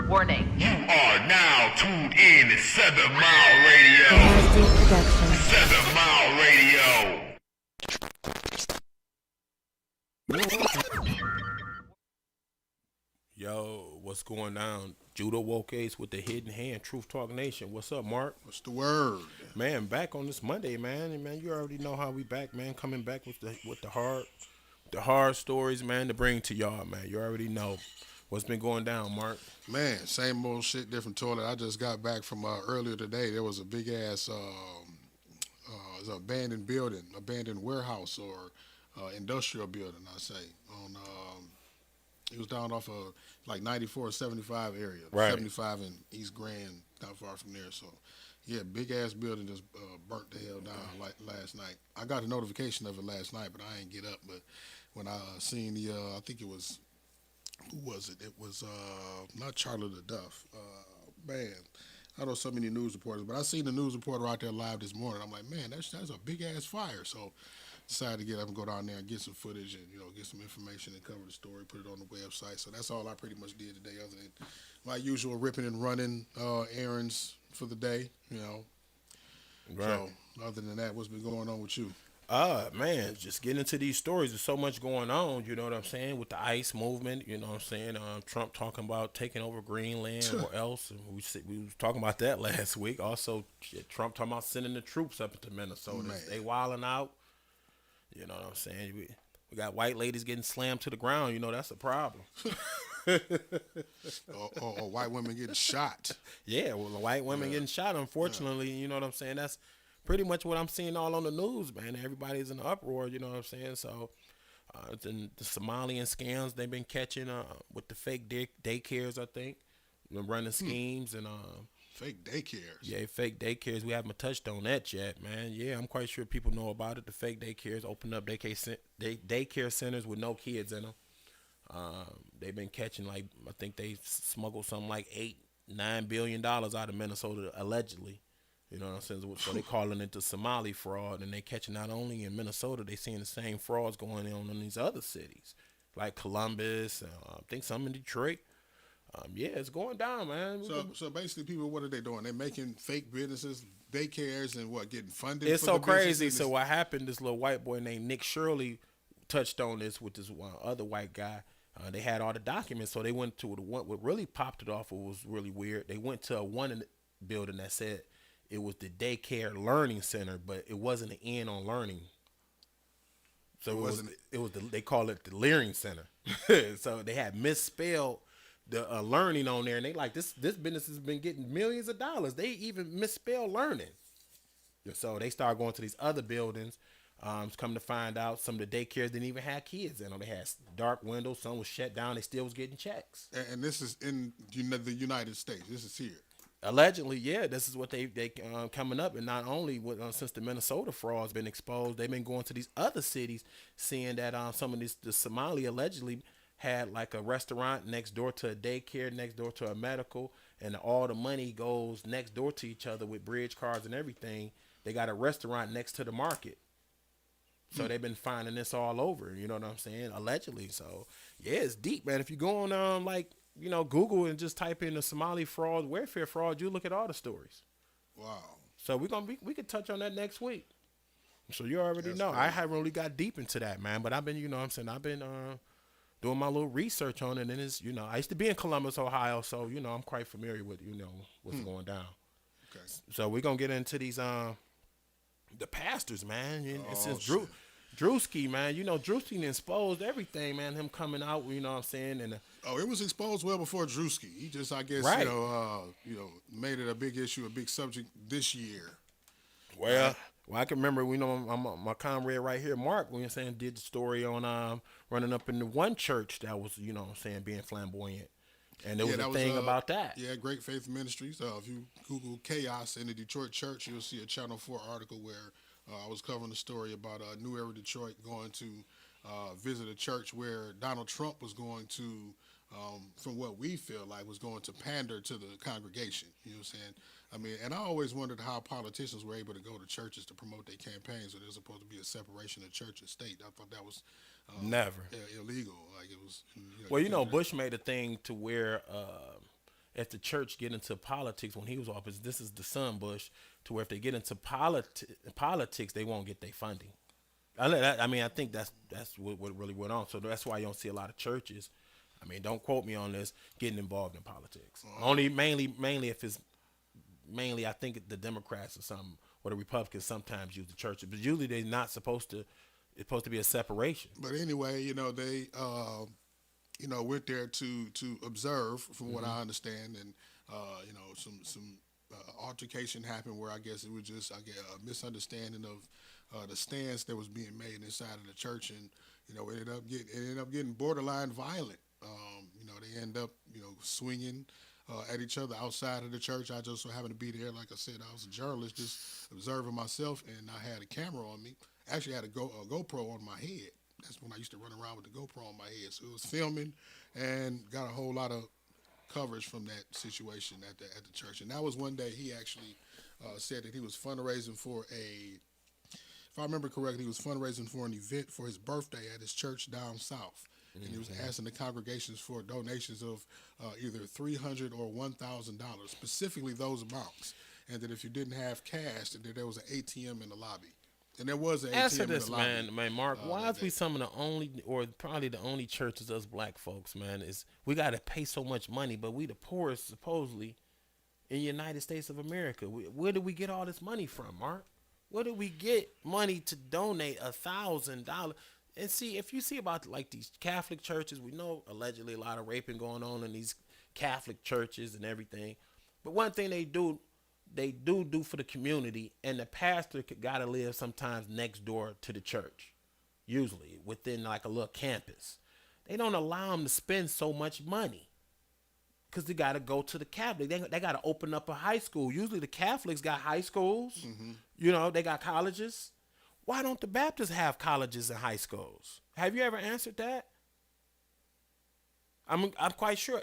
Warning. You are now tuned in to 7 Mile Radio. Production. 7 Mile Radio. Yo, what's going down? Judo Woke Ace with the Hidden Hand, Truth Talk Nation. What's up, Mark? What's the word? Man, back on this Monday, man. And man, you already know how we back, man. Coming back with the hard stories, man, to bring to y'all, man. You already know what's been going down, Mark. Man, same old shit, different toilet. I just got back from earlier today. There was a big ass abandoned building, abandoned warehouse or industrial building, I say. On it was down off of like 94 75 area, Right. 75 in East Grand, not far from there. So, yeah, big ass building just burnt the hell down like last night. I got a notification of it last night, but I ain't get up. But when I seen the, I think it was, who was it? It was not Charlie the Duff. Man, I know so many news reporters, but I seen the news reporter out there live this morning. I'm like, man, that's a big ass fire. So decided to get up and go down there and get some footage and get some information and cover the story, put it on the website. So that's all I pretty much did today, other than my usual ripping and running errands for the day. Right. So other than that, what's been going on with you? Man, just getting into these stories. There's so much going on, you know what I'm saying, with the ICE movement, you know what I'm saying. Trump talking about taking over Greenland or else. And we was talking about that last week. Also, Trump talking about sending the troops up into Minnesota. Man. They wilding out. You know what I'm saying? We got white ladies getting slammed to the ground. You know, that's a problem. or white women getting shot. Yeah, well, the white women getting shot, unfortunately. You know what I'm saying? That's pretty much what I'm seeing all on the news, man. Everybody's in an uproar, you know what I'm saying? So, the Somalian scams they've been catching with the fake daycares, I think. Been running schemes and Fake daycares. yeah, fake daycares. We haven't touched on that yet, man. Yeah, I'm quite sure people know about it. The fake daycares open up daycare centers with no kids in them. They've been catching, like, I think they smuggled something like $8-9 billion out of Minnesota allegedly. You know what I'm saying? So they calling it the Somali fraud, and they catching not only in Minnesota, they seeing the same frauds going on in these other cities, like Columbus, I think some in Detroit. Yeah, it's going down, man. So basically, people, what are they doing? They're making fake businesses, daycares, and what, getting funded? It's for so the crazy. businesses? So what happened? This little white boy named Nick Shirley touched on this with this one other white guy. They had all the documents, so they went to the one. What really popped it off was really weird. They went to one in the building that said it was the daycare learning center, but it wasn't an N on learning. So it was they call it the Learning Center. So they had misspelled the learning on there, and they like this business has been getting millions of dollars. They even misspelled learning. So they started going to these other buildings. Come to find out, some of the daycares didn't even have kids in them. They had dark windows. Some was shut down. They still was getting checks. And this is in the United States. This is here. Allegedly, yeah, this is what they coming up. And not only since the Minnesota fraud's been exposed, they've been going to these other cities, seeing that some of the Somali allegedly had like a restaurant next door to a daycare, next door to a medical, and all the money goes next door to each other with bridge cards and everything. They got a restaurant next to the market. So they've been finding this all over, you know what I'm saying? Allegedly. So yeah, it's deep, man. If you go on Google and just type in the Somali fraud, welfare fraud, you look at all the stories. Wow. So we could touch on that next week. So you already That's know. crazy. I haven't really got deep into that, man. But I've been, you know what I'm saying, I've been doing my little research on it, and it's, I used to be in Columbus, Ohio, so I'm quite familiar with, what's going down. Okay. So we're gonna get into these the pastors, man. And since shit. Drewski, man, Drewski exposed everything, man. Him coming out, you know what I'm saying, and Oh, it was exposed well before Drewski. He just, I guess, Right. made it a big issue, a big subject this year. well, I can remember, my comrade right here, Mark, when you're saying did the story on running up into one church that was, being flamboyant, and there was a thing about that. Yeah, Great Faith Ministries. If you Google chaos in the Detroit church, you'll see a Channel 4 article where I was covering the story about New Era Detroit going to visit a church where Donald Trump was going to, from what we feel like, was going to pander to the congregation. You know what I'm saying? I mean, and I always wondered how politicians were able to go to churches to promote their campaigns, when there's supposed to be a separation of church and state. I thought that was Never. illegal. Like it was. Well, you couldn't do that. Bush made a thing to where if the church get into politics when he was office, this is the son Bush, to where if they get into politics, they won't get their funding. I mean, I think that's what really went on. So that's why you don't see a lot of churches. I mean, don't quote me on this, getting involved in politics. Only mainly if it's mainly, I think the Democrats or something, or the Republicans sometimes use the churches, but usually they're not supposed to. It's supposed to be a separation. But anyway, they went there to observe, from what I understand, and some altercation happened where I guess it was just a misunderstanding of the stance that was being made inside of the church, and it ended up getting borderline violent. They end up swinging at each other outside of the church. I just so happened to be there. Like I said, I was a journalist, just observing myself, and I had a camera on me. Actually, I had a GoPro on my head. That's when I used to run around with the GoPro on my head. So it was filming, and got a whole lot of coverage from that situation at the church. And that was one day he actually said that he was fundraising for if I remember correctly, he was fundraising for an event for his birthday at his church down south. And he was asking the congregations for donations of either $300 or $1,000, specifically those amounts. And that if you didn't have cash, that there was an ATM in the lobby. And there was an Answer ATM in this, the lobby. man, Mark. Why is we some of the only, or probably the only churches, us black folks, man, is we got to pay so much money, but we the poorest, supposedly, in the United States of America. Where did we get all this money from, Mark? Where did we get money to donate $1,000? And see, if you see about like these Catholic churches, we know allegedly a lot of raping going on in these Catholic churches and everything. But one thing they do for the community, and the pastor got to live sometimes next door to the church, usually within like a little campus. They don't allow them to spend so much money because they got to go to the Catholic. They got to open up a high school. Usually the Catholics got high schools. They got colleges. Why don't the Baptists have colleges and high schools? Have you ever answered that? I'm quite sure.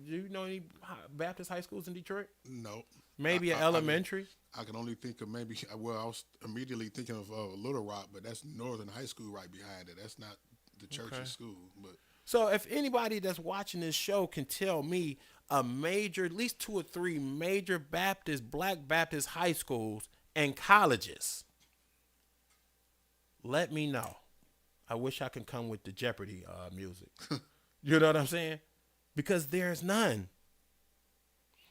Do you know any Baptist high schools in Detroit? No. Maybe an elementary? I can only think of maybe, I was immediately thinking of Little Rock, but that's Northern High School right behind it. That's not the church's school. But So if anybody that's watching this show can tell me at least 2 or 3 major Black Baptist high schools and colleges, let me know. I wish I could come with the Jeopardy music. You know what I'm saying? Because there's none.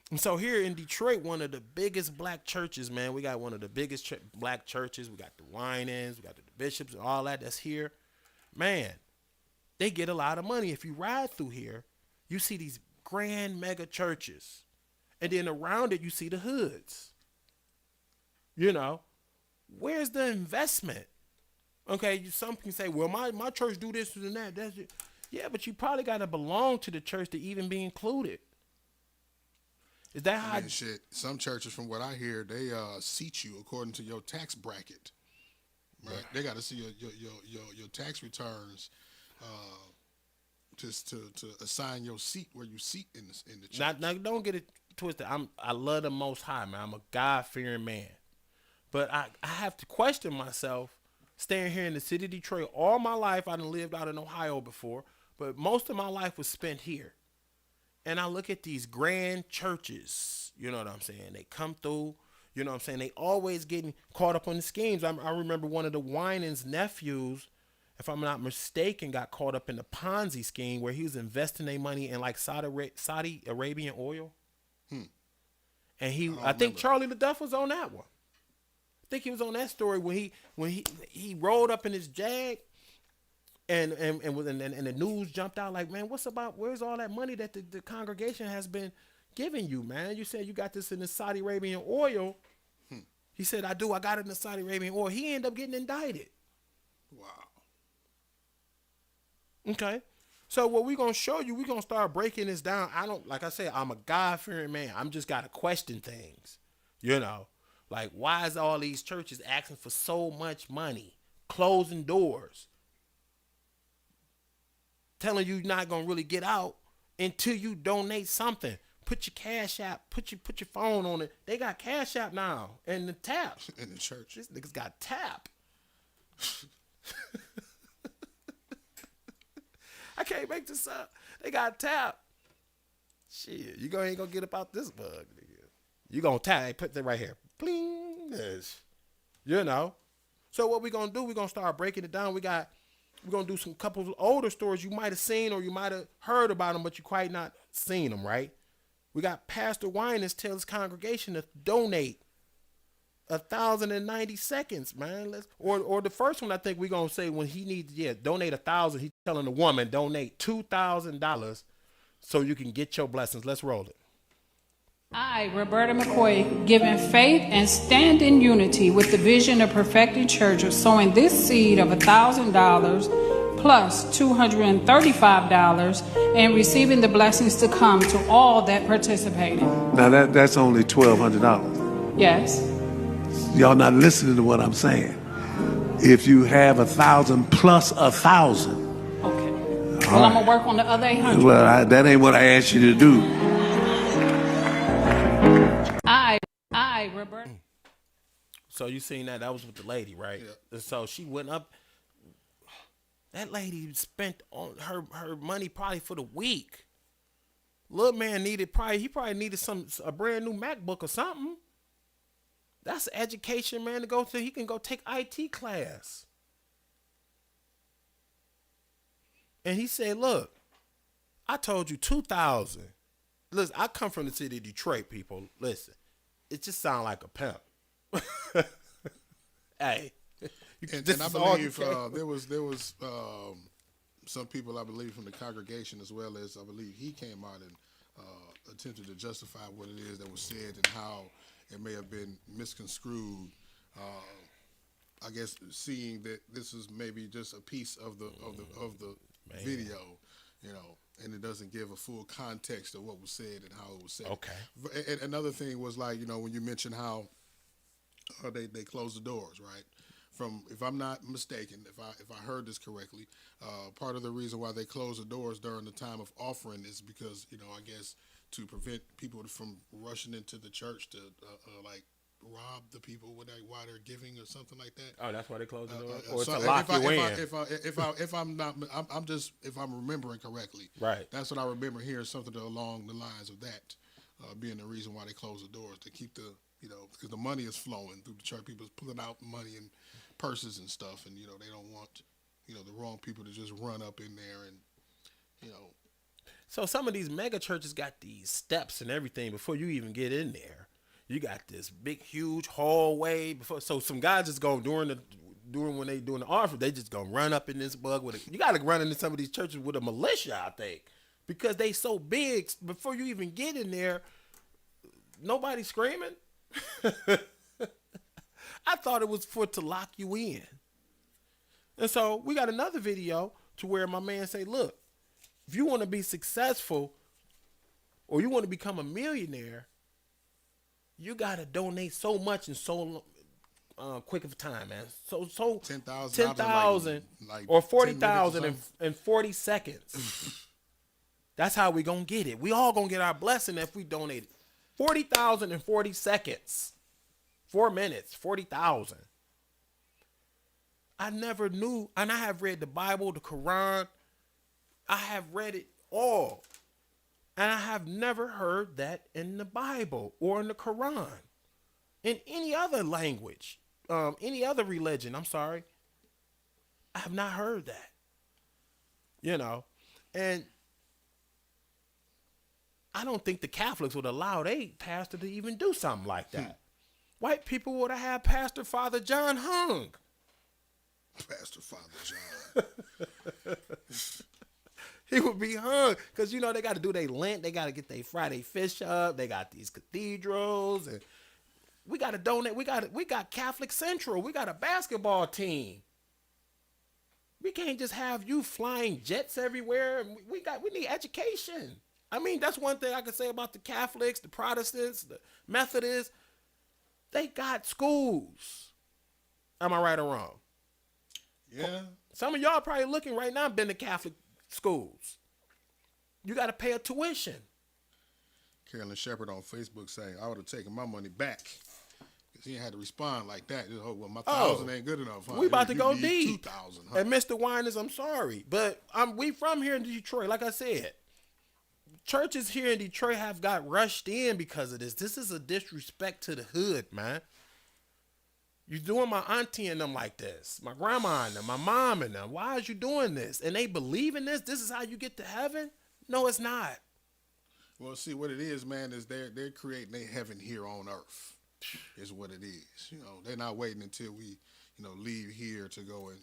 And so here in Detroit, one of the biggest black churches, man, we got one of the biggest black churches. We got the Winans, we got the Bishops and all that's here. Man, they get a lot of money. If you ride through here, you see these grand mega churches. And then around it, you see the hoods. Where's the investment? Okay, some can say, well, my church do this and that. That's it. Yeah, but you probably got to belong to the church to even be included. Is that how? Shit. Some churches, from what I hear, they seat you according to your tax bracket. Right? They got to see your tax returns, just to assign your seat where you seat in the church. Now, don't get it twisted. I love the Most High, man. I'm a God-fearing man, but I have to question myself. Staying here in the city of Detroit all my life, I done lived out in Ohio before, but most of my life was spent here. And I look at these grand churches, you know what I'm saying? They come through, you know what I'm saying? They always getting caught up on the schemes. I remember one of the Winans' nephews, if I'm not mistaken, got caught up in the Ponzi scheme where he was investing their money in like Saudi Arabian oil. And I think Charlie LaDuff was on that one. I think he was on that story when he rolled up in his Jag. And the news jumped out like, man, where's all that money that the congregation has been giving you, man? You said you got this in the Saudi Arabian oil. He said, I got it in the Saudi Arabian oil. He ended up getting indicted. Wow. Okay. So what we're going to show you, we're going to start breaking this down. Like I said, I'm a God-fearing man. I'm just got to question things, Like, why is all these churches asking for so much money, closing doors, telling you you're not going to really get out until you donate something? Put your Cash App, put your phone on it. They got Cash App now and the tap. In the church. These niggas got tap. I can't make this up. They got tap. Shit, you ain't gonna get up out this bug, nigga. You gonna tap. Hey, put that right here. Bling. Yes. You know. So what we gonna do? We gonna start breaking it down. We're gonna do some couple of older stories you might have seen or you might have heard about them, but you quite not seen them, right? We got Pastor Winans tell his congregation to donate 1,090 seconds, man. Or the first one I think we're gonna say when he needs donate 1,000. He's telling the woman donate $2,000 so you can get your blessings. Let's roll it. I, Roberta McCoy, given faith and stand in unity with the vision of Perfecting Church of sowing this seed of $1,000 plus $235 and receiving the blessings to come to all that participated. Now that's only $1,200. Yes. Y'all not listening to what I'm saying. If you have 1,000 plus 1,000. Okay. Well, I'm gonna work on the other 800. Well, that ain't what I asked you to do. I, Roberta. So you seen that? That was with the lady, right? Yeah. And so she went up. That lady spent on her money probably for the week. Little man needed he probably needed a brand new MacBook or something. That's education, man, to go to. He can go take IT class. And he said, look, I told you 2,000. Listen, I come from the city of Detroit, people. Listen, it just sounds like a pimp. Hey. And I believe there was some people, I believe, from the congregation as well as I believe he came out and attempted to justify what it is that was said and how it may have been misconstrued. I guess seeing that this is maybe just a piece of the video, and it doesn't give a full context of what was said and how it was said. Okay. And another thing was like when you mentioned how they closed the doors, right? From, if I'm not mistaken, if I heard this correctly, part of the reason why they closed the doors during the time of offering is because I guess to prevent people from rushing into the church to like rob the people while they're giving or something like that. Oh, that's why they closed the door, or So to lock you in. If I'm not, if I'm remembering correctly, Right. That's what I remember hearing, something along the lines of that being the reason why they closed the doors, to keep the because the money is flowing through the church. People's pulling out money in purses and stuff, and they don't want the wrong people to just run up in there and So some of these mega churches got these steps and everything before you even get in there. You got this big, huge hallway before. So some guys just go during when they doing the offering, they just gonna run up in this bug with it. You got to run into some of these churches with a militia, I think, because they so big. Before you even get in there, nobody's screaming. I thought it was to lock you in. And so we got another video to where my man say, look, if you want to be successful or you want to become a millionaire, you got to donate so much in so quick of a time, man. So 10,000 like or 40,000 40,000 in 40 seconds. That's how we going to get it. We all going to get our blessing if we donate 40,000 in 40 seconds. 4 minutes, 40,000. I never knew, and I have read the Bible, the Quran. I have read it all. And I have never heard that in the Bible or in the Quran. In any other language, any other religion, I'm sorry. I have not heard that. And I don't think the Catholics would allow their pastor to even do something like that. White people would have had Pastor Father John hung. Pastor Father John. He would be hung because they got to do their Lent, they got to get their Friday fish up, they got these cathedrals, and we got to donate. We got Catholic Central, we got a basketball team. We can't just have you flying jets everywhere. We need education. I mean, that's one thing I can say about the Catholics, the Protestants, the Methodists. They got schools. Am I right or wrong? Yeah. Some of y'all probably looking right now been to Catholic schools. You got to pay a tuition. Carolyn Shepherd on Facebook saying, I would have taken my money back. Because he had to respond like that. Just, oh, well, my 1,000 ain't good enough. Huh? We about to go need deep. 2,000, huh? And Mr. Winans, I'm sorry, but we from here in Detroit. Like I said, churches here in Detroit have got rushed in because of this. This is a disrespect to the hood, man. You doing my auntie and them like this, my grandma and them, my mom and them. Why is you doing this? And they believe in this? This is how you get to heaven? No, it's not. Well, see, what it is, man, is they're creating a heaven here on earth, is what it is. You know, they're not waiting until we, leave here to go and,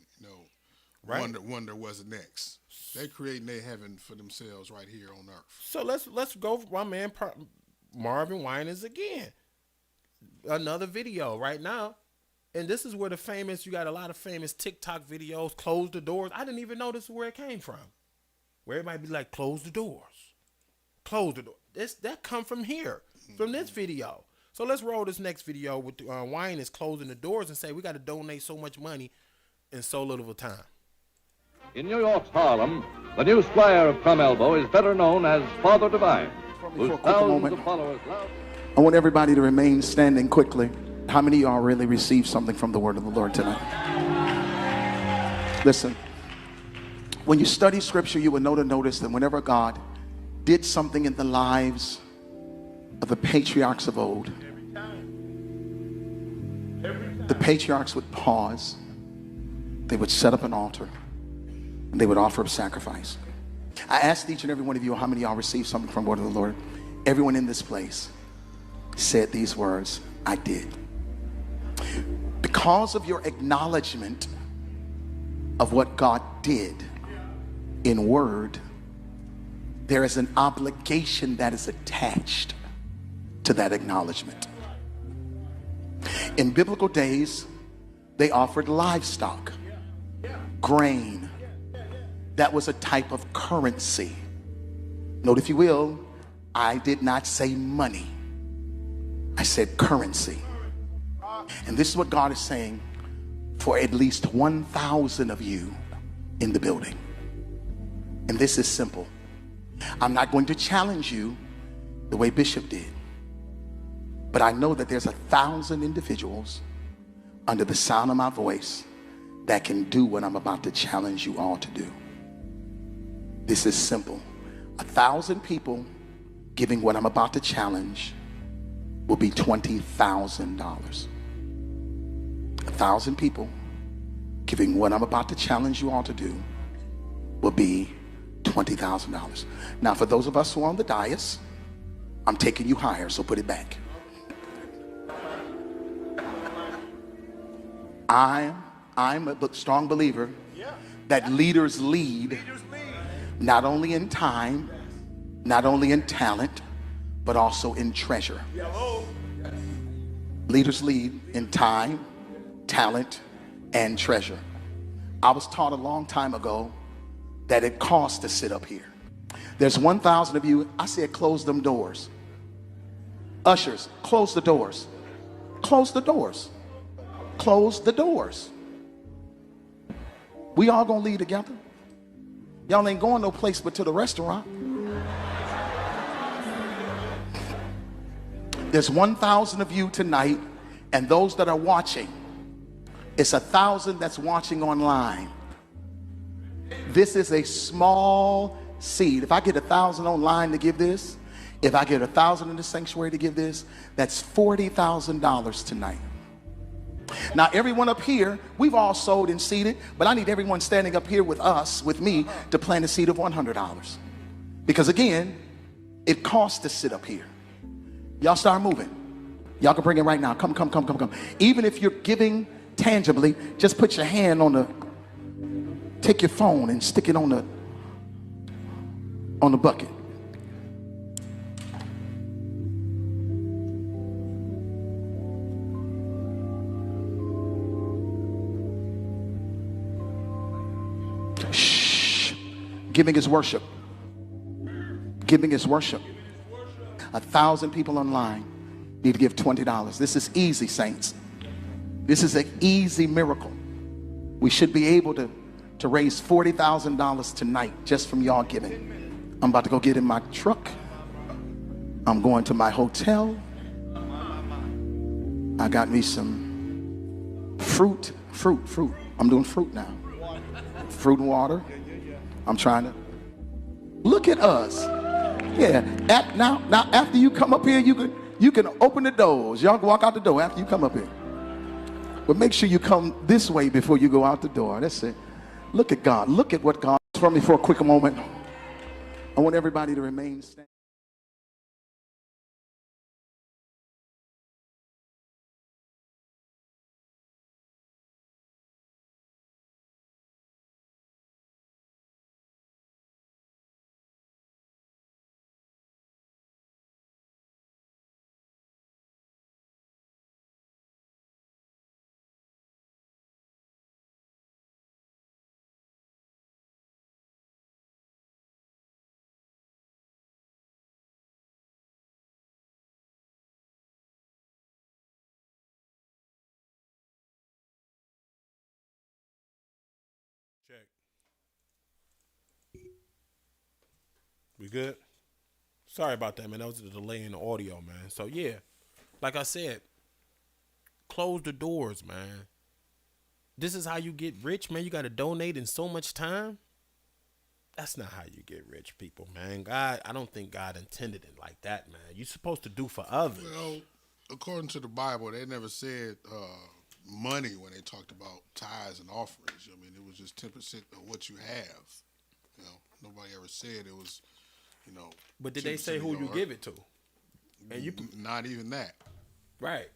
Right. wonder what's next. They're creating a heaven for themselves right here on earth. So let's go for my man Marvin Winans again. Another video right now. And this is where you got a lot of famous TikTok videos, close the doors. I didn't even know this is where it came from. Where it might be like, close the doors. Close the door. That come from here, from this video. So let's roll this next video with Winans closing the doors and say we got to donate so much money in so little time. In New York's Harlem, the new squire of Crum Elbow is better known as Father Divine, whose thousands of followers love. I want everybody to remain standing quickly. How many of y'all really received something from the word of the Lord tonight? Listen, when you study scripture, you will notice that whenever God did something in the lives of the patriarchs of old, the patriarchs would pause, they would set up an altar, and they would offer up sacrifice. I asked each and every one of you how many of y'all received something from the word of the Lord. Everyone in this place said these words, I did. Because of your acknowledgement of what God did in word, there is an obligation that is attached to that acknowledgement. In biblical days, they offered livestock, grain. That was a type of currency. Note, if you will, I did not say money. I said currency. And this is what God is saying for at least 1,000 of you in the building. And this is simple. I'm not going to challenge you the way Bishop did. But I know that there's 1,000 individuals under the sound of my voice that can do what I'm about to challenge you all to do. This is simple. 1,000 people giving what I'm about to challenge will be $20,000. 1,000 people giving what I'm about to challenge you all to do will be $20,000. Now, for those of us who are on the dais, I'm taking you higher, so put it back. I'm a strong believer that leaders lead not only in time, not only in talent, but also in treasure. Leaders lead in time, talent, and treasure. I was taught a long time ago that it costs to sit up here. There's 1,000 of you. I said close them doors. Ushers, close the doors. Close the doors. Close the doors. We all gonna leave together. Y'all ain't going no place but to the restaurant. There's 1,000 of you tonight, and those that are watching, it's 1,000 that's watching online. This is a small seed. If I get 1,000 online to give this, if I get 1,000 in the sanctuary to give this, that's $40,000 tonight. Now, everyone up here, we've all sold and seeded, but I need everyone standing up here with us, with me, to plant a seed of $100. Because again, it costs to sit up here. Y'all start moving. Y'all can bring it right now. Come. Even if you're giving tangibly, just put your hand on take your phone and stick it on the bucket. Shh. Giving is worship. Giving is worship. 1,000 people online need to give $20. This is easy, saints. This is an easy miracle. We should be able to raise $40,000 tonight just from y'all giving. I'm about to go get in my truck. I'm I'm going to my hotel. I got me some fruit. I'm doing fruit now. Fruit and water. I'm trying to look at us. Yeah. Now after you come up here, you can open the doors. Y'all can walk out the door after you come up here. But make sure you come this way before you go out the door. That's it. Look at God. Look at what God does for me for a quick moment. I want everybody to remain standing. Check. We good? Sorry about that, man. That was a delay in the audio, man. So, yeah, like I said, close the doors, man. This is how you get rich, man. You got to donate in so much time. That's not how you get rich, people, man. God, I don't think God intended it like that, man. You're supposed to do for others. Well, according to the Bible, they never said money when they talked about tithes and offerings. I mean, it was just 10% of what you have. You know, nobody ever said it was, you know. But did they say who you give it to? And you not even that. Right.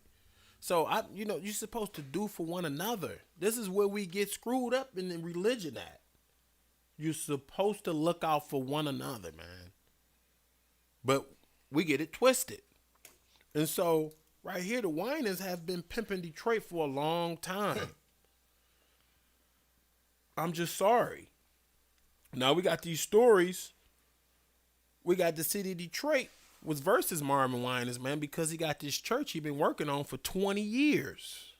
So you're supposed to do for one another. This is where we get screwed up in the religion at. You're supposed to look out for one another, man. But we get it twisted. And so right here, the Winans have been pimping Detroit for a long time. I'm just sorry. Now we got these stories. We got the city of Detroit was versus Marvin Winans, man, because he got this church he been working on for 20 years.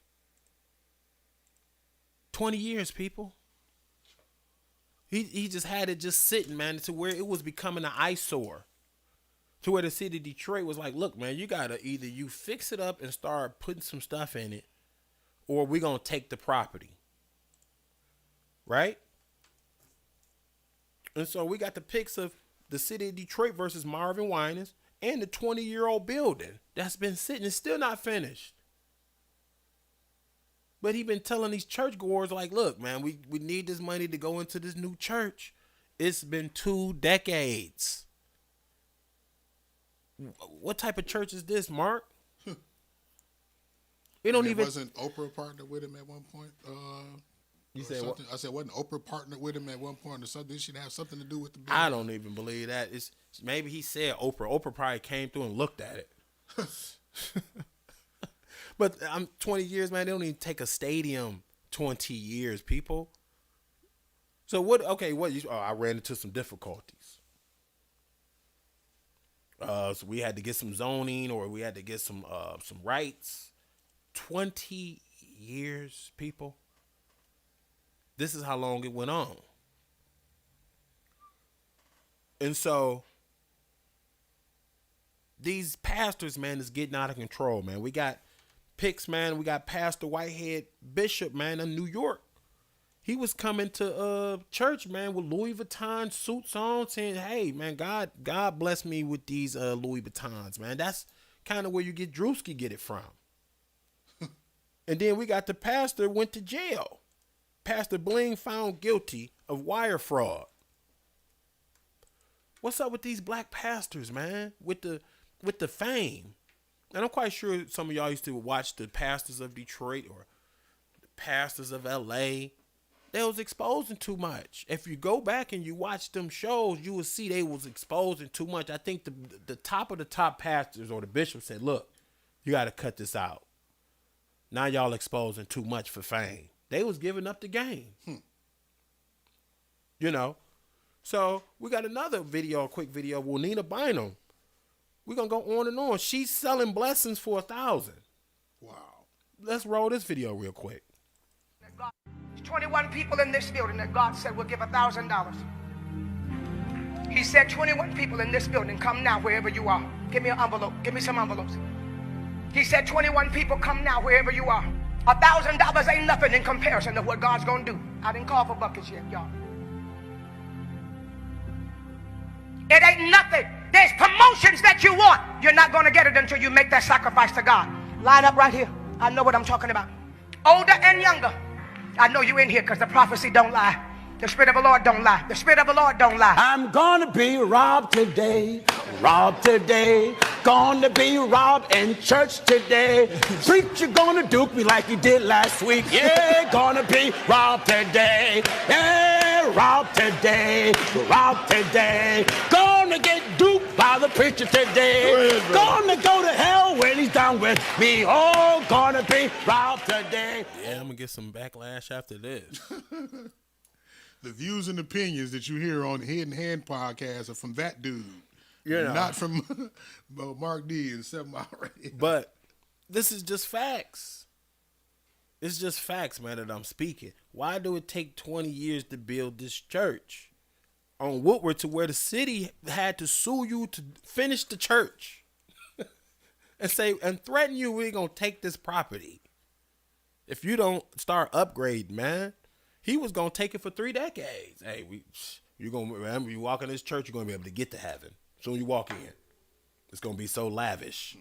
20 years, people. He just had it just sitting, man, to where it was becoming an eyesore. To where the city of Detroit was like, look, man, you got to either you fix it up and start putting some stuff in it, or we're going to take the property. Right? And so we got the pics of the city of Detroit versus Marvin Winans and the 20-year-old building that's been sitting. It's still not finished. But he been telling these churchgoers, like, look, man, we need this money to go into this new church. It's been 2 decades. What type of church is this, Mark? It don't even. Wasn't Oprah partnered with him at one point? You said what? I said, wasn't Oprah partnered with him at one point or something? Should have something to do with the building? I don't even believe that. It's maybe he said Oprah. Oprah probably came through and looked at it. But I'm 20 years, man. They don't even take a stadium 20 years, people. So what? Okay, I ran into some difficulties. So we had to get some zoning, or we had to get some rights. 20 years, people. This is how long it went on. And so these pastors, man, is getting out of control, man. We got pics, man. We got Pastor Whitehead Bishop, man, in New York. He was coming to church, man, with Louis Vuitton suits on, saying, hey, man, God bless me with these Louis Vuittons, man. That's kind of where you get Drewski get it from. And then we got the pastor went to jail. Pastor Bling found guilty of wire fraud. What's up with these black pastors, man? With the fame. And I'm quite sure some of y'all used to watch the Pastors of Detroit or the Pastors of LA. They was exposing too much. If you go back and you watch them shows, you will see they was exposing too much. I think the top of the top pastors or the bishop said, look, you got to cut this out. Now y'all exposing too much for fame. They was giving up the game. You know. So we got another video, a quick video with Nina Bynum. We're going to go on and on. She's selling blessings for $1,000. Wow. Let's roll this video real quick. There's 21 people in this building that God said will give $1,000. He said 21 people in this building, come now wherever you are. Give me an envelope. Give me some envelopes. He said 21 people, come now wherever you are. $1,000 ain't nothing in comparison to what God's gonna do. I didn't call for buckets yet, y'all. It ain't nothing. There's promotions that you want. You're not gonna get it until you make that sacrifice to God. Line up right here. I know what I'm talking about. Older and younger. I know you in here because the prophecy don't lie. The Spirit of the Lord don't lie. The Spirit of the Lord don't lie. I'm gonna be robbed today, robbed today. Gonna be robbed in church today. Preacher gonna duke me like he did last week. Yeah, gonna be robbed today. Yeah, robbed today, robbed today. Gonna get duped by the preacher today. Gonna go to hell when he's done with me. Oh, gonna be robbed today. Yeah, I'm gonna get some backlash after this. The views and opinions that you hear on the Hidden Hand podcast are from that dude. You know. Not from Mark D and 7 Mile Radio. But this is just facts. It's just facts, man, that I'm speaking. Why do it take 20 years to build this church on Woodward to where the city had to sue you to finish the church and threaten you, we're going to take this property if you don't start upgrading, man? He was going to take it for 3 decades. Hey, you're going to remember, you walk in this church, you're going to be able to get to heaven. Soon you walk in, it's going to be so lavish.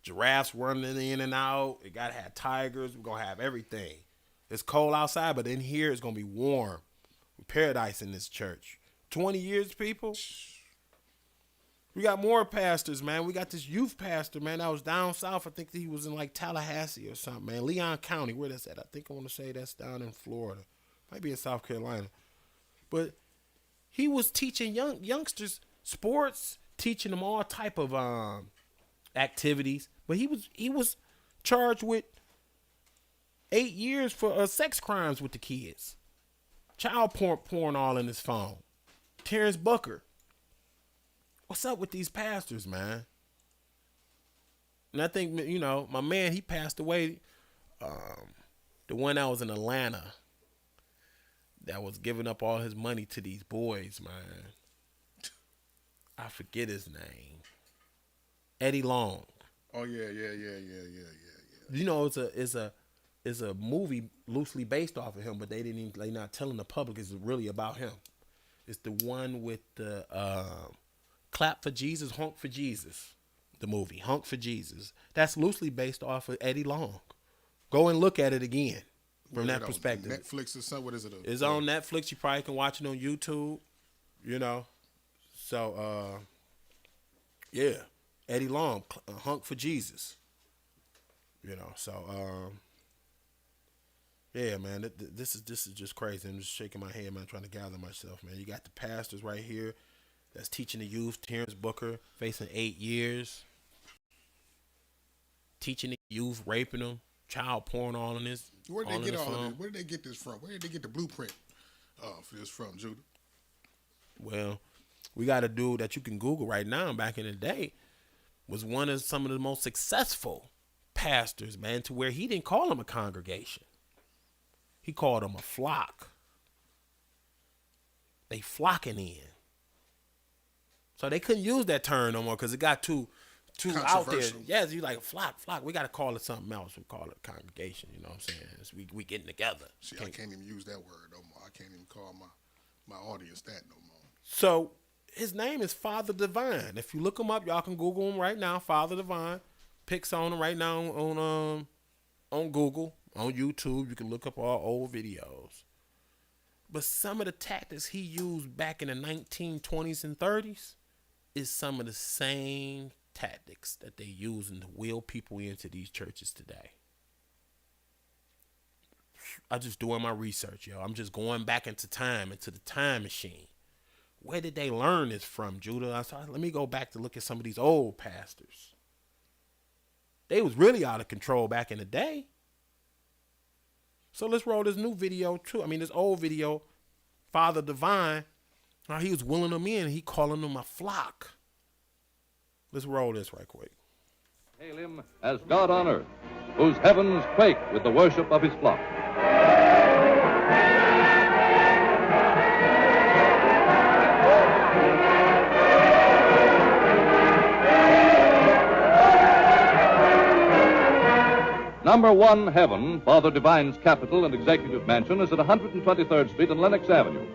Giraffes running in and out. It got to have tigers. We're going to have everything. It's cold outside, but in here it's going to be warm. Paradise in this church. 20 years, people. We got more pastors, man. We got this youth pastor, man, that was down south. I think he was in like Tallahassee or something, man. Leon County, where that's at. I think I want to say that's down in Florida. Might be in South Carolina. But he was teaching youngsters sports, teaching them all type of activities. But he was charged with 8 years for sex crimes with the kids. Child porn all in his phone. Terrence Booker. What's up with these pastors, man? And I think, you know, my man, he passed away. The one that was in Atlanta that was giving up all his money to these boys, man. I forget his name. Eddie Long. Oh yeah. You know, it's a movie loosely based off of him, but they not telling the public it's really about him. It's the one with the Clap for Jesus, Honk for Jesus. The movie, Honk for Jesus. That's loosely based off of Eddie Long. Go and look at it again from that perspective. Netflix or something? What is it? It's on Netflix. You probably can watch it on YouTube. You know. So, yeah. Eddie Long, Honk for Jesus. You know, so, yeah, man, this is just crazy. I'm just shaking my head, man, trying to gather myself, man. You got the pastors right here that's teaching the youth. Terrence Booker facing 8 years. Teaching the youth, raping them, child porn all in this. Where did they get all of this? Where did they get this from? Where did they get the blueprint for this from, Judah? Well, we got a dude that you can Google right now. Back in the day, was one of some of the most successful pastors, man, to where he didn't call them a congregation. He called them a flock. They flocking in. So they couldn't use that term no more because it got too out there. Yes, you like flock. We got to call it something else. We call it congregation. You know what I'm saying? It's we getting together. See, I can't even use that word no more. I can't even call my audience that no more. So his name is Father Divine. If you look him up, y'all can Google him right now. Father Divine. Pics on him right now on Google, on YouTube. You can look up all old videos. But some of the tactics he used back in the 1920s and 30s is some of the same tactics that they using to wheel people into these churches today. I'm just doing my research, yo. I'm just going back into time, into the time machine. Where did they learn this from, Judah? I thought, let me go back to look at some of these old pastors. They was really out of control back in the day. So let's roll this new video too. I mean, this old video, Father Divine, how he was wheeling them in. He calling them a flock. Let's roll this right quick. Hail him as God on earth, whose heavens quake with the worship of his flock. Number 1 Heaven, Father Divine's capital and executive mansion, is at 123rd Street and Lenox Avenue.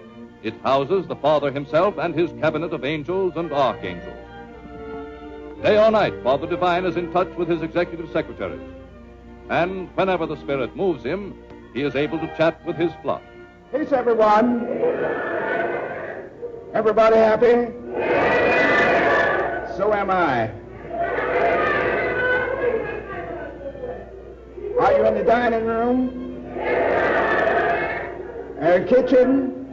It houses the Father himself and his cabinet of angels and archangels. Day or night, Father Divine is in touch with his executive secretaries. And whenever the Spirit moves him, he is able to chat with his flock. Peace, everyone. Everybody happy? So am I. Are you in the dining room? Kitchen?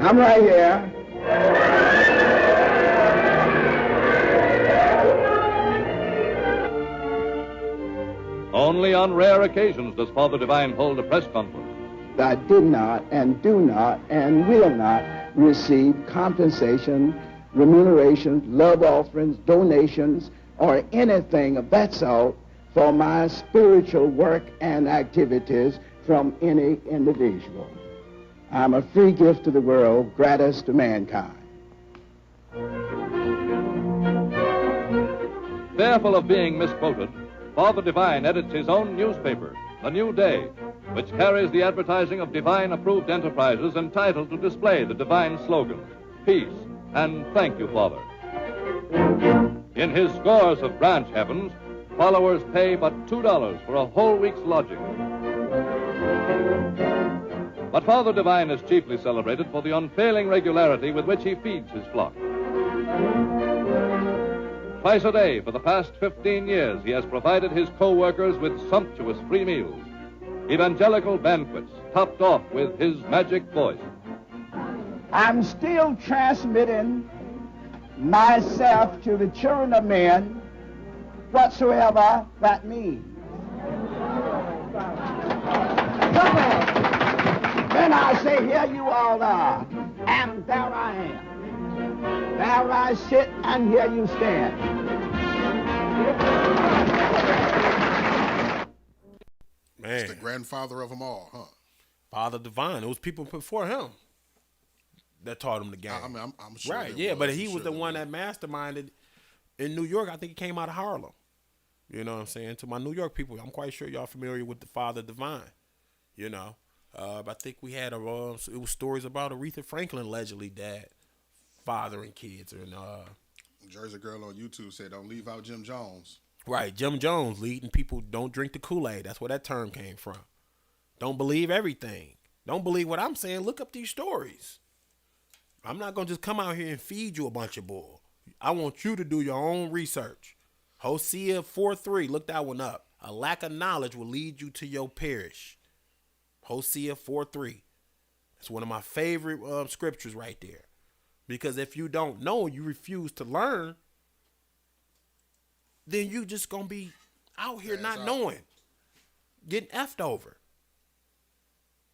I'm right here. Only on rare occasions does Father Divine hold a press conference. I did not and do not and will not receive compensation, remuneration, love offerings, donations, or anything of that sort for my spiritual work and activities from any individual. I'm a free gift to the world, gratis to mankind. Fearful of being misquoted, Father Divine edits his own newspaper, The New Day, which carries the advertising of Divine-approved enterprises entitled to display the Divine slogan, Peace and Thank You, Father. In his scores of branch heavens, followers pay but $2 for a whole week's lodging. But Father Divine is chiefly celebrated for the unfailing regularity with which he feeds his flock. Twice a day for the past 15 years, he has provided his co-workers with sumptuous free meals, evangelical banquets topped off with his magic voice. I'm still transmitting myself to the children of men, whatsoever that means. Come on. Then I say, here you all are, and there I am. There I sit, and here you stand. Man, It's the grandfather of them all, huh? Father Divine. It was people before him that taught him the game. I mean, I'm sure. Right, there yeah, was. but I'm he sure was the there one was. that masterminded in New York. I think he came out of Harlem. You know what I'm saying? To my New York people, I'm quite sure y'all familiar with the Father Divine. You know, I think we had it was stories about Aretha Franklin allegedly dad fathering kids, and Jersey girl on YouTube said, "Don't leave out Jim Jones." right, Jim Jones leading people don't drink the Kool-Aid. That's where that term came from. Don't believe everything. Don't believe what I'm saying. Look up these stories. I'm not gonna just come out here and feed you a bunch of bull. I want you to do your own research. Hosea 4:3, look that one up. A lack of knowledge will lead you to your perish. Hosea 4:3. That's one of my favorite scriptures right there. Because if you don't know, you refuse to learn, then you just gonna be out here not knowing, getting effed over.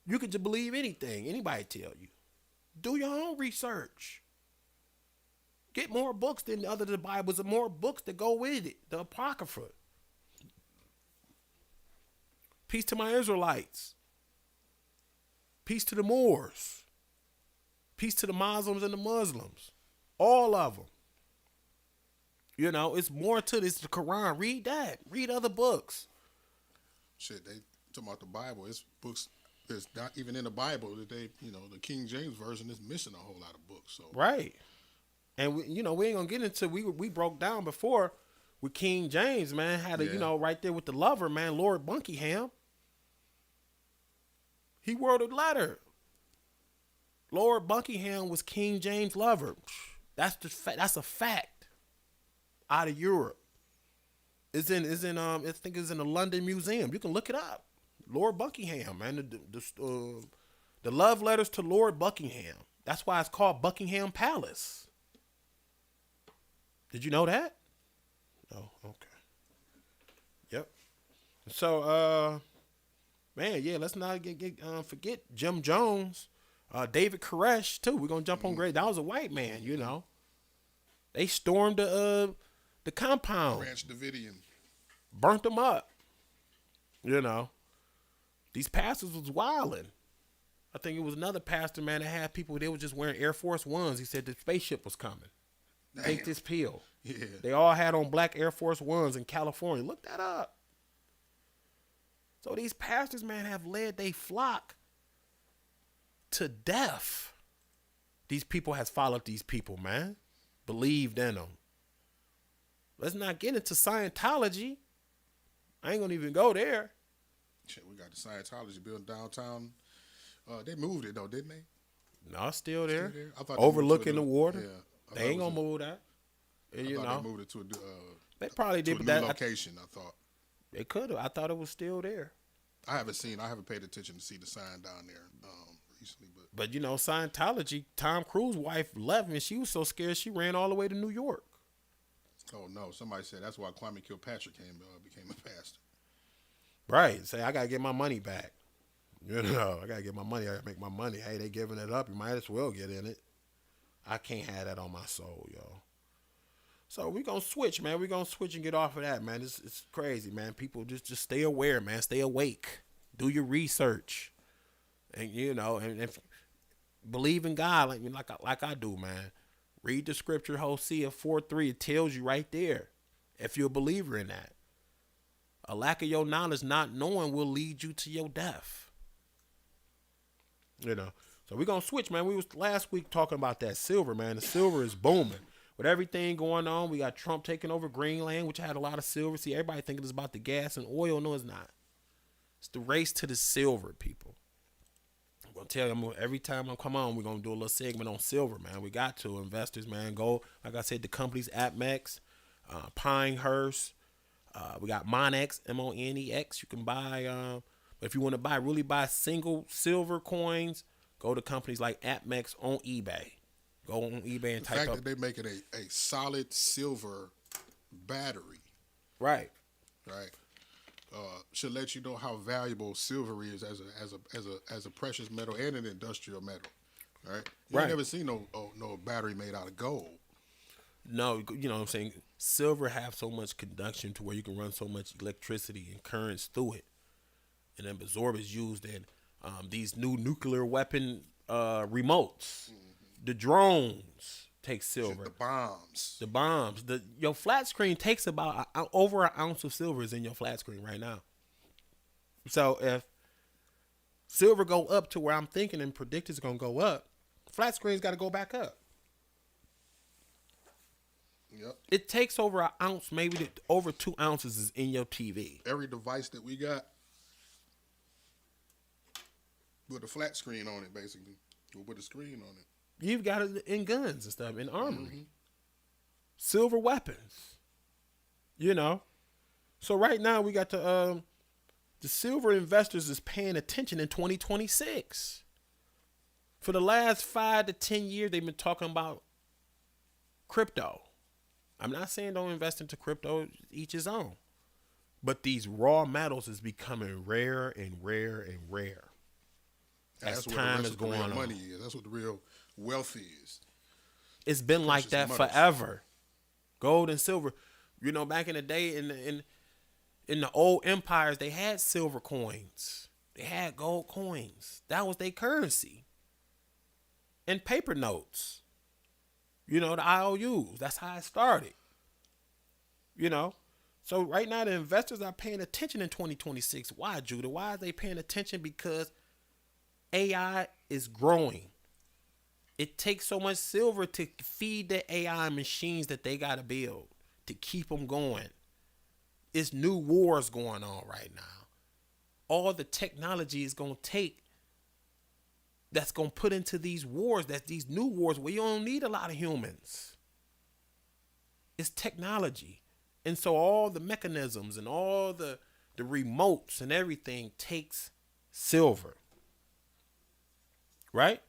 You could just believe anything anybody tell you. Do your own research. Get more books than other than the Bibles and more books that go with it. The Apocrypha. Peace to my Israelites. Peace to the Moors. Peace to the Muslims and the Muslims. All of them. You know, it's more to this. The Quran. Read that. Read other books. Shit, they talking about the Bible. It's books. There's not even in the Bible that they, the King James version is missing a whole lot of books. So right. And we ain't gonna get into we broke down before with King James, man, had a right there with the lover, man, Lord Buckingham. He wrote a letter. Lord Buckingham was King James' lover. That's a fact. Out of Europe. It's in I think it's in the London Museum. You can look it up. Lord Buckingham, man. The love letters to Lord Buckingham. That's why it's called Buckingham Palace. Did you know that? Oh, okay. Yep. So, man, yeah, let's not forget Jim Jones, David Koresh too. We're gonna jump on great. That was a white man, They stormed the compound, Branch Davidian, burnt them up. These pastors was wilding. I think it was another pastor, man, that had people. They were just wearing Air Force Ones. He said the spaceship was coming. Take this pill. Yeah. They all had on black Air Force Ones in California. Look that up. So these pastors, man, have led they flock to death. These people has followed these people, man. Believed in them. Let's not get into Scientology. I ain't gonna even go there. Shit, we got the Scientology building downtown. They moved it though, didn't they? No, it's still there. Still there? I thought they Overlooking moved the to water. Yeah, I They thought ain't it gonna was move that. And, I you thought know, they moved it to they probably to did, a but new that location. I thought. they could have. I thought it was still there. I haven't paid attention to see the sign down there recently, But you know, Scientology. Tom Cruise's wife left, and she was so scared she ran all the way to New York. oh no, somebody said that's why Kwame Kilpatrick became a pastor. Right. Say, I got to get my money back. You know, I got to get my money. I got to make my money. Hey, they giving it up. You might as well get in it. I can't have that on my soul, yo. So we going to switch, man. We going to switch and get off of that, man. It's crazy, man. People just stay aware, man. Stay awake. Do your research. And, you know, and if believe in God like I do, man. Read the scripture, Hosea 4:3. It tells you right there if you're a believer in that. A lack of your knowledge, not knowing, will lead you to your death. You know. So we're going to switch, man. We was last week talking about that silver, man. The silver is booming. With everything going on, we got Trump taking over Greenland, which had a lot of silver. See, everybody thinking it's about the gas and oil. No, it's not. It's the race to the silver, people. I'm going to tell you, every time I come on, we're going to do a little segment on silver, man. We got to. Investors, man, go. Like I said, the companies, APMEX, Pinehurst. We got Monex, MONEX. You can buy, but if you want to really buy single silver coins, go to companies like APMEX on eBay. Go on eBay and The type fact up. that they make it a solid silver battery, Right. should let you know how valuable silver is as a precious metal and an industrial metal, right? You Right. ain't never seen no battery made out of gold. No, you know what I'm saying? Silver have so much conduction to where you can run so much electricity and currents through it. And then absorb is used in these new nuclear weapon remotes. The drones take silver. The bombs. The bombs. Your flat screen takes about over an ounce of silver is in your flat screen right now. So if silver go up to where I'm thinking and predict it's going to go up, flat screen's got to go back up. Yep. It takes over an ounce, maybe over 2 ounces is in your TV. Every device that we got with a flat screen on it, basically, or with a screen on it. You've got it in guns and stuff, in armory. Silver weapons. You know? So right now we got the silver investors is paying attention in 2026. For the last 5 to 10 years, they've been talking about crypto. I'm not saying don't invest into crypto, each his own. But these raw metals is becoming rarer and rarer and rare. As time is going on. Money is. That's what the real wealth is. It's been like that metals. forever. Gold and silver. You know, back in the day, in the old empires, they had silver coins. They had gold coins. That was their currency. And paper notes. You know, the IOUs. That's how it started. You know. So right now, the investors are paying attention in 2026. Why, Judah? Why are they paying attention? Because AI is growing. It takes so much silver to feed the AI machines that they got to build to keep them going. It's new wars going on right now. All the technology is going to take that's going to put into these wars, that's these new wars where you don't need a lot of humans. It's technology. And so all the mechanisms and all the remotes and everything takes silver. Right?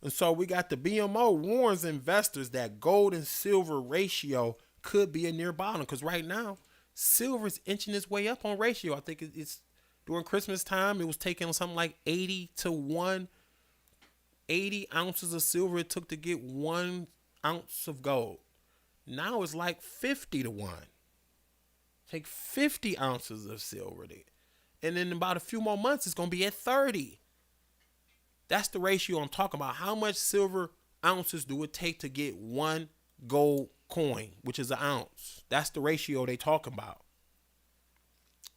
And so we got the BMO warns investors that gold and silver ratio could be a near bottom. Because right now, silver is inching its way up on ratio. I think it's during Christmas time, it was taking something like 80 to 1. 80 ounces of silver it took to get 1 ounce of gold. Now it's like 50 to 1. Take 50 ounces of silver. And in about a few more months, it's going to be at 30. That's the ratio I'm talking about. How much silver ounces do it take to get 1 gold coin, which is an ounce. That's the ratio they talk about.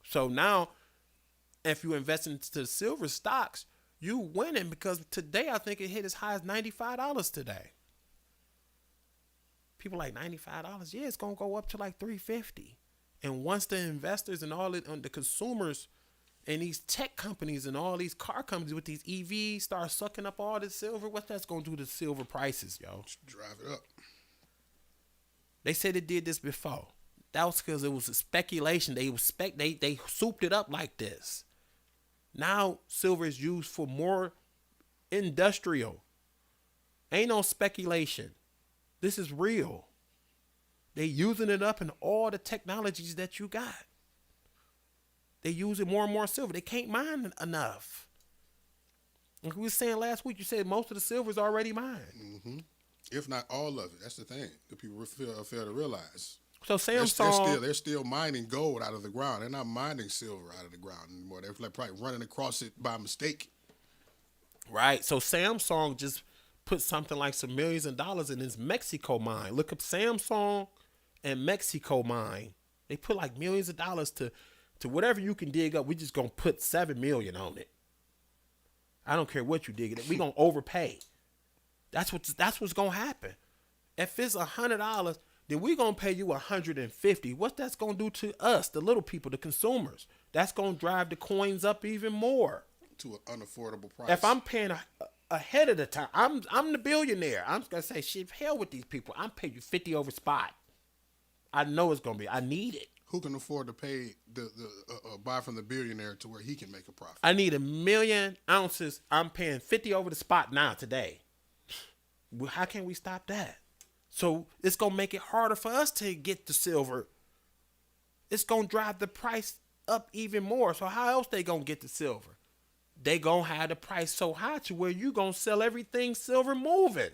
So now, if you invest into silver stocks, you winning, because today I think it hit as high as $95 today. People like $95. Yeah, it's gonna go up to like $350. And once the investors and all the consumers and these tech companies and all these car companies with these EVs start sucking up all this silver, what that's gonna do to silver prices, yo? Drive it up. They said it did this before. That was because it was a speculation. They souped it up like this. Now silver is used for more industrial. Ain't no speculation. This is real. They using it up in all the technologies that you got. They using more and more silver. They can't mine enough. Like we were saying last week, you said most of the silver is already mined. Mm-hmm. If not all of it. That's the thing that people fail to realize. So Samsung, they're still mining gold out of the ground. They're not mining silver out of the ground anymore. They're like probably running across it by mistake. Right. So Samsung just put something like some millions of dollars in his Mexico mine. Look up Samsung and Mexico mine. They put like millions of dollars to whatever you can dig up. We just gonna put $7 million on it. I don't care what you dig it. We gonna overpay. That's what's gonna happen. If it's $100, then we gonna pay you $150. What that's gonna do to us, the little people, the consumers? That's gonna drive the coins up even more to an unaffordable price. If I'm paying ahead of the time, I'm the billionaire. I'm gonna say, shit, hell with these people. I'm paying you 50 over spot. I know it's gonna be. I need it. Who can afford to pay the buy from the billionaire to where he can make a profit? I need 1 million ounces. I'm paying 50 over the spot now today. Well, how can we stop that? So it's gonna make it harder for us to get the silver. It's gonna drive the price up even more. So how else they gonna get the silver? They gonna have the price so high to where you gonna sell everything silver moving.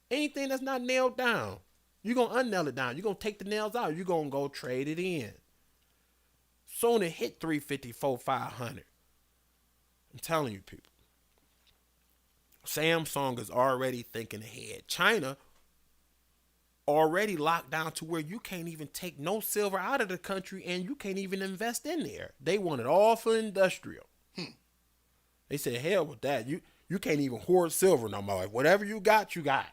Anything that's not nailed down, you gonna unnail it down. You gonna take the nails out. You gonna go trade it in. Soon it hit 350, 400, 500. I'm telling you, people. Samsung is already thinking ahead. China already locked down to where you can't even take no silver out of the country and you can't even invest in there. They want it all for industrial. They said, hell with that. You can't even hoard silver no more. Like, whatever you got, you got.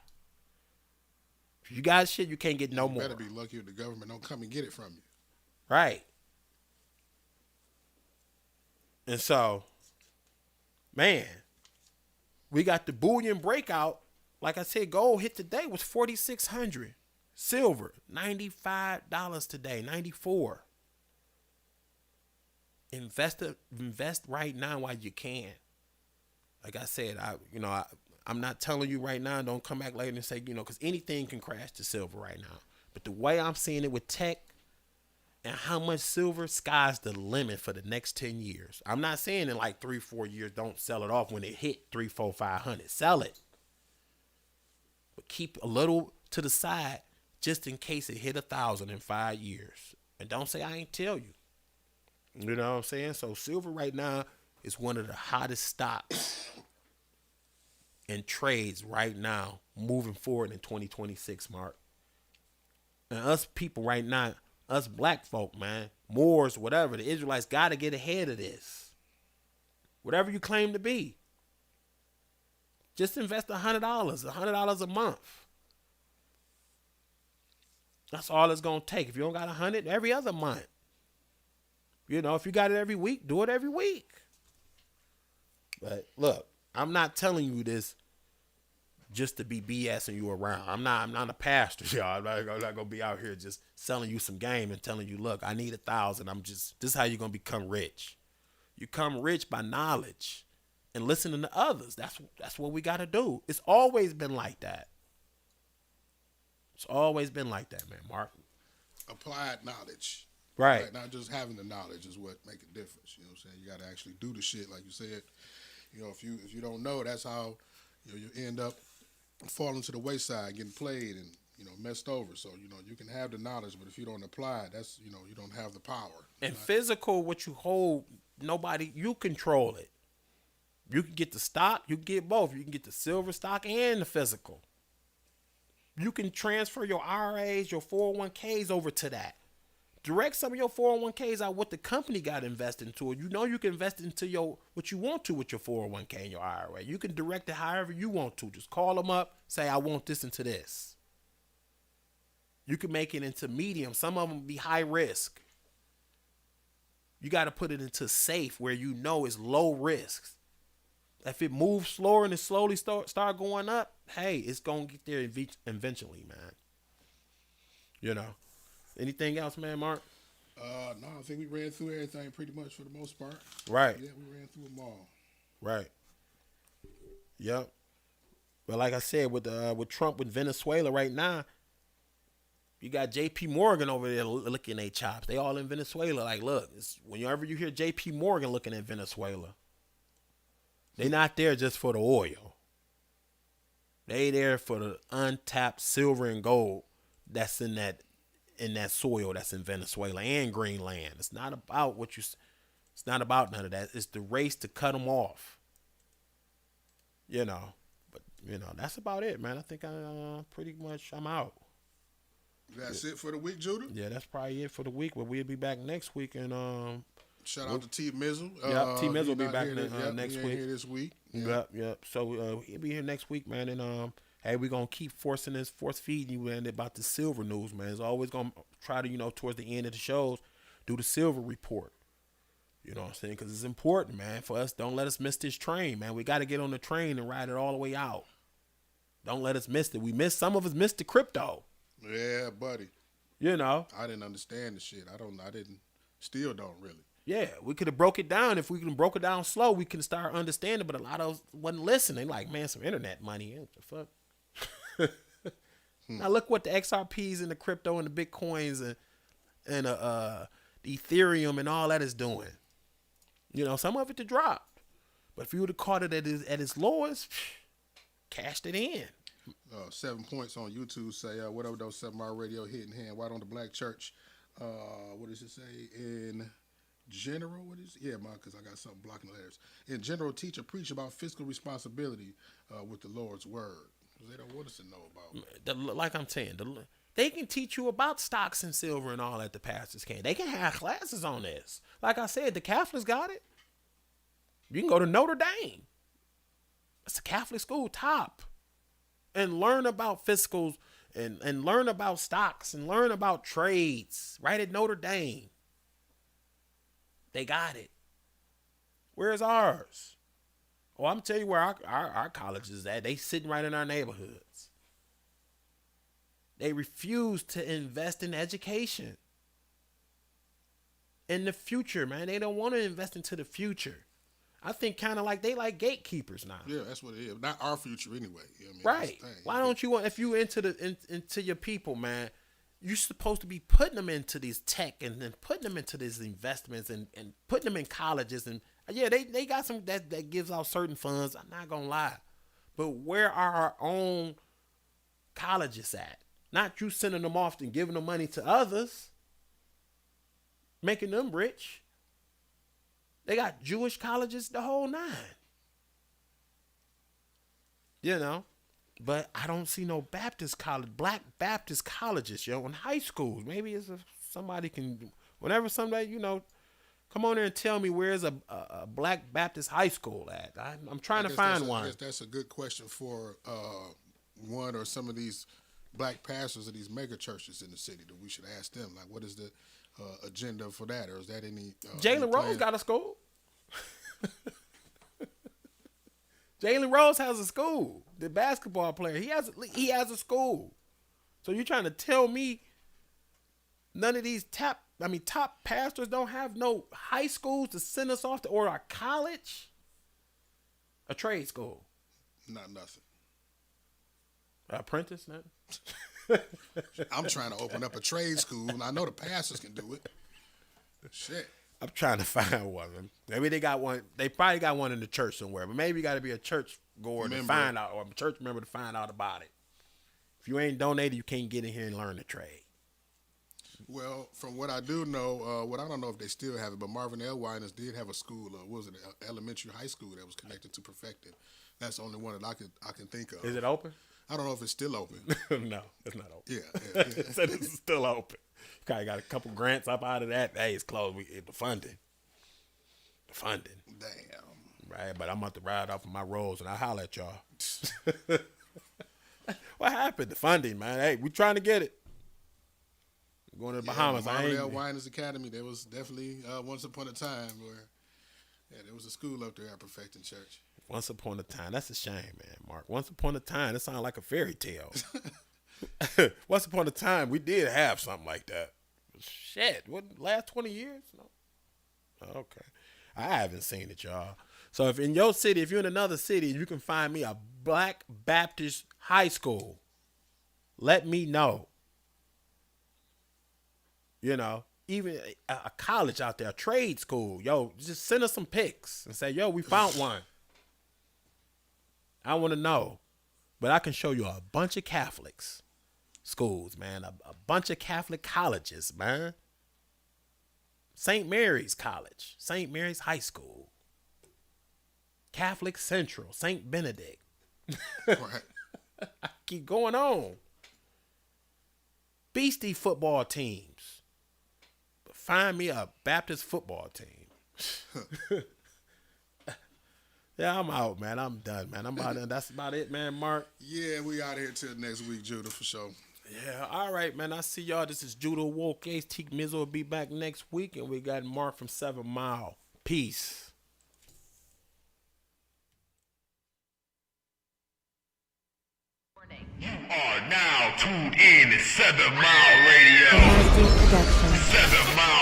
If you got shit, you can't get no more. You better be lucky if the government don't come and get it from you. Right. And so, man, we got the bullion breakout. Like I said, gold hit today was $4,600. Silver, $95 today, $94. Invest right now while you can. Like I said, I'm not telling you right now, don't come back later and say, because anything can crash to silver right now. But the way I'm seeing it with tech and how much silver, sky's the limit for the next 10 years. I'm not saying in like 3-4 years, don't sell it off when it hit 3, 4, 500. Sell it. But keep a little to the side just in case it hit 1,000 in 5 years. And don't say I ain't tell you. You know what I'm saying? So silver right now is one of the hottest stocks and trades right now moving forward in 2026, Mark. And us people right now, us black folk, man, Moors, whatever, the Israelites got to get ahead of this. Whatever you claim to be. Just invest $100 a month. That's all it's going to take. If you don't got 100, every other month. If you got it every week, do it every week. But look, I'm not telling you this just to be BSing you around. I'm not a pastor, y'all. I'm not gonna be out here just selling you some game and telling you, look, I need 1,000. This is how you're gonna become rich. You become rich by knowledge and listening to others. That's what we gotta do. It's always been like that. It's always been like that, man, Mark. Applied knowledge. Right. Not just having the knowledge is what make a difference. You know what I'm saying? You got to actually do the shit, like you said. If you don't know, that's how you end up falling to the wayside, getting played and messed over. So you can have the knowledge, but if you don't apply it, that's you don't have the power. And physical, what you hold, you control it. You can get the stock, you can get both. You can get the silver stock and the physical. You can transfer your IRAs, your 401ks over to that. Direct some of your 401ks out what the company got invested into. You know you can invest into what you want to with your 401k and your IRA. You can direct it however you want to. Just call them up, say I want this into this. You can make it into medium. Some of them be high risk. You got to put it into safe where you know it's low risk. If it moves slower and it slowly start going up, hey, it's going to get there eventually, man. You know. Anything else, man, Mark? No, I think we ran through everything pretty much for the most part. Right. Yeah, we ran through them all. Right. Yep. But like I said, with Trump with Venezuela right now, you got J.P. Morgan over there licking their chops. They all in Venezuela. Like, look, whenever you hear J.P. Morgan looking at Venezuela, they not there just for the oil. They there for the untapped silver and gold that's in that soil that's in Venezuela and Greenland. It's not about it's not about none of that. It's the race to cut them off. You know, but that's about it, man. I think I'm out. That's it for the week, Judah? Yeah, that's probably it for the week. But we'll be back next week and shout out to T Mizzle. Yep, T Mizzle will be back next week. Here this week. Yep. So he'll be here next week, man. And hey, we're gonna keep force feeding you, man, about the silver news, man. It's always gonna try to, towards the end of the shows, do the silver report. You know what I'm saying? Because it's important, man, for us. Don't let us miss this train, man. We got to get on the train and ride it all the way out. Don't let us miss it. Some of us missed the crypto. Yeah, buddy. I didn't understand the shit. Still don't really. Yeah, we could have broke it down. If we could have broke it down slow, we can start understanding. But a lot of us wasn't listening. Like, man, some internet money. What the fuck? Now look what the XRPs and the crypto and the Bitcoins and the Ethereum and all that is doing. Some of it dropped. But if you would have caught it at its lowest, cashed it in. 7 points on YouTube say, whatever those 7 Mile Radio hitting hand. Why don't the black church, what does it say? In general, what is it? Yeah, because I got something blocking the letters. In general, teach or preach about fiscal responsibility with the Lord's word. They don't want us to know about. Like I'm saying, they can teach you about stocks and silver and all that. The pastors can. They can have classes on this. Like I said, the Catholics got it. You can go to Notre Dame. It's a Catholic school, top, and learn about fiscals and learn about stocks and learn about trades right at Notre Dame. They got it. Where's ours? Oh, I'm telling you where our college is at. They sitting right in our neighborhoods. They refuse to invest in education. In the future, man. They don't want to invest into the future. I think kind of like they like gatekeepers now. Yeah, that's what it is. Not our future anyway. Right. Why don't you want, if you into your people, man, you're supposed to be putting them into these tech and then putting them into these investments and putting them in colleges. And yeah, they got some that gives out certain funds. I'm not going to lie. But where are our own colleges at? Not you sending them off and giving them money to others, making them rich. They got Jewish colleges, the whole nine. But I don't see no Baptist college, black Baptist colleges, in high schools. Maybe it's somebody can, whenever somebody, come on there and tell me where's a black Baptist high school at. I'm trying to find one. I guess that's a good question for one or some of these black pastors of these mega churches in the city that we should ask them. Like, what is the agenda for that, or is that any? Jalen Rose got a school. Jalen Rose has a school. The basketball player, he has a school. So you're trying to tell me none of these top pastors don't have no high schools to send us off to, or a college, a trade school? Not nothing. Apprentice, nothing. I'm trying to open up a trade school, and I know the pastors can do it. Shit. I'm trying to find one. Maybe they got one. They probably got one in the church somewhere. But maybe you got to be a church goer to find out, or a church member to find out about it. If you ain't donated, you can't get in here and learn the trade. Well, from what I do know, I don't know if they still have it, but Marvin L. Winans did have a school, what was it, elementary high school that was connected to Perfected. That's the only one that I can think of. Is it open? I don't know if it's still open. No, it's not open. Yeah. It said it's still open. Okay, got a couple grants up out of that. Hey, it's closed. The funding. Damn. Right, but I'm about to ride off of my rolls and I holler at y'all. What happened? The funding, man. Hey, we trying to get it. We're going to the Bahamas. Martindale Winers Academy. There was definitely once upon a time where, there was a school up there at Perfecting Church. Once upon a time. That's a shame, man, Mark. Once upon a time. That sounds like a fairy tale. Once upon a time, we did have something like that. Shit. What, last 20 years? No. Okay. I haven't seen it, y'all. So if in your city, if you're in another city, you can find me a Black Baptist high school, let me know. You know, even a college out there, a trade school. Yo, just send us some pics and say, yo, we found one. I want to know. But I can show you a bunch of Catholics schools, man. A bunch of Catholic colleges, man. St. Mary's College, St. Mary's High School, Catholic Central, St. Benedict. Right. I keep going on. Beastie football teams. But find me a Baptist football team. Yeah, I'm out, man. I'm done, man. I'm out. That's about it, man, Mark. Yeah, we out of here till next week, Judah, for sure. Yeah, all right, man. I see y'all. This is Judah Woke Ace. Teak Mizzo will be back next week, and we got Mark from 7 Mile. Peace. You are now tuned in to 7 Mile Radio. 7 Mile.